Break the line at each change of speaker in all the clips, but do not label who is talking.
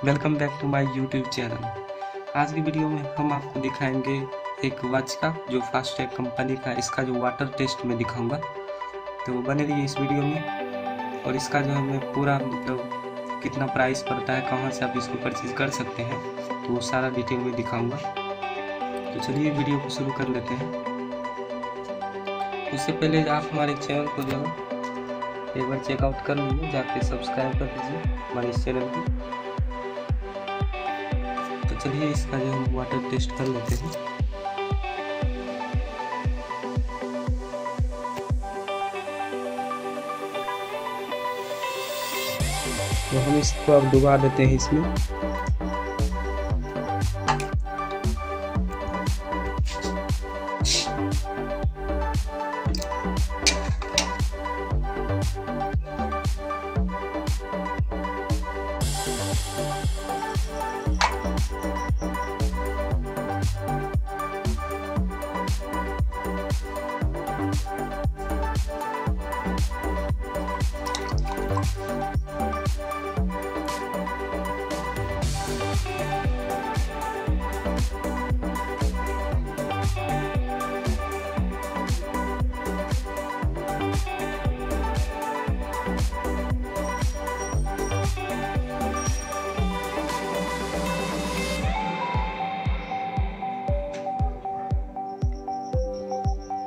Welcome back to my YouTube channel. आज की video में हम आपको दिखाएंगे एक वॉच का जो फास्ट्रैक कंपनी का, इसका जो वाटर टेस्ट में दिखाऊंगा। तो बने रहिए इस वीडियो में। और इसका जो है मैं पूरा मतलब कितना प्राइस पड़ता है, कहाँ से आप इसको परचेज कर सकते हैं, तो वो सारा डिटेल में दिखाऊंगा। तो चलिए वीडियो को शुरू कर लेते हैं। उससे पहले आप हमारे चैनल को जो है एक बार चेकआउट कर लीजिए, जाके सब्सक्राइब कर दीजिए हमारे इस चैनल को। तो चलिए इसका जो हम वाटर टेस्ट कर लेते हैं। तो हम इसको अब डुबा देते हैं इसमें।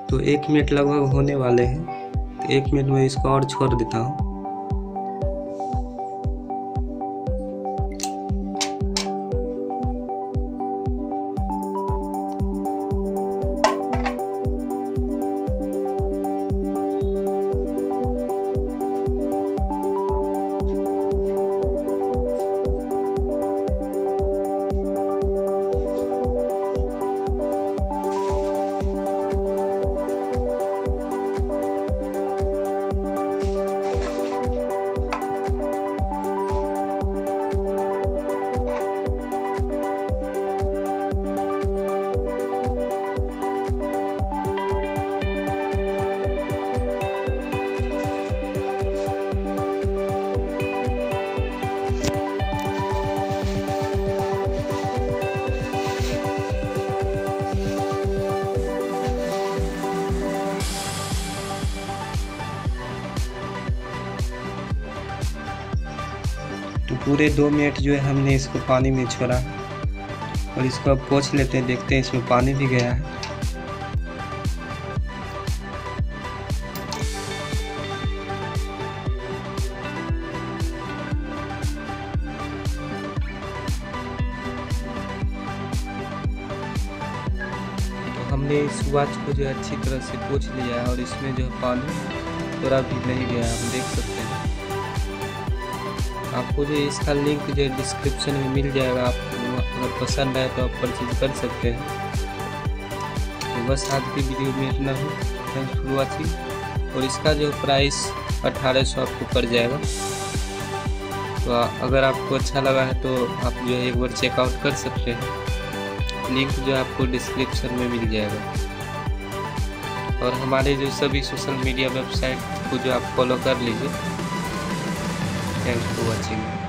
तो 1 मिनट लगभग होने वाले हैं, तो 1 मिनट में इसको और छोड़ देता हूँ। तो पूरे 2 मिनट जो है हमने इसको पानी में छोड़ा, और इसको अब पोंछ लेते हैं, देखते हैं इसमें पानी भी गया है। तो हमने इस वॉच को जो है अच्छी तरह से पोंछ लिया है, और इसमें जो है पानी थोड़ा भी नहीं गया, हम देख सकते हैं। आपको जो इसका लिंक जो डिस्क्रिप्शन में मिल जाएगा, आपको अगर पसंद आए तो आप परचेज कर सकते हैं। तो बस आज की वीडियो में इतना ही। Thanks for watching. और इसका जो प्राइस 1800 आपको पड़ जाएगा। तो अगर आपको अच्छा लगा है तो आप जो है एक बार चेकआउट कर सकते हैं, लिंक जो आपको डिस्क्रिप्शन में मिल जाएगा। और हमारे जो सभी सोशल मीडिया वेबसाइट को जो आप फॉलो कर लीजिए। Thanks for watching.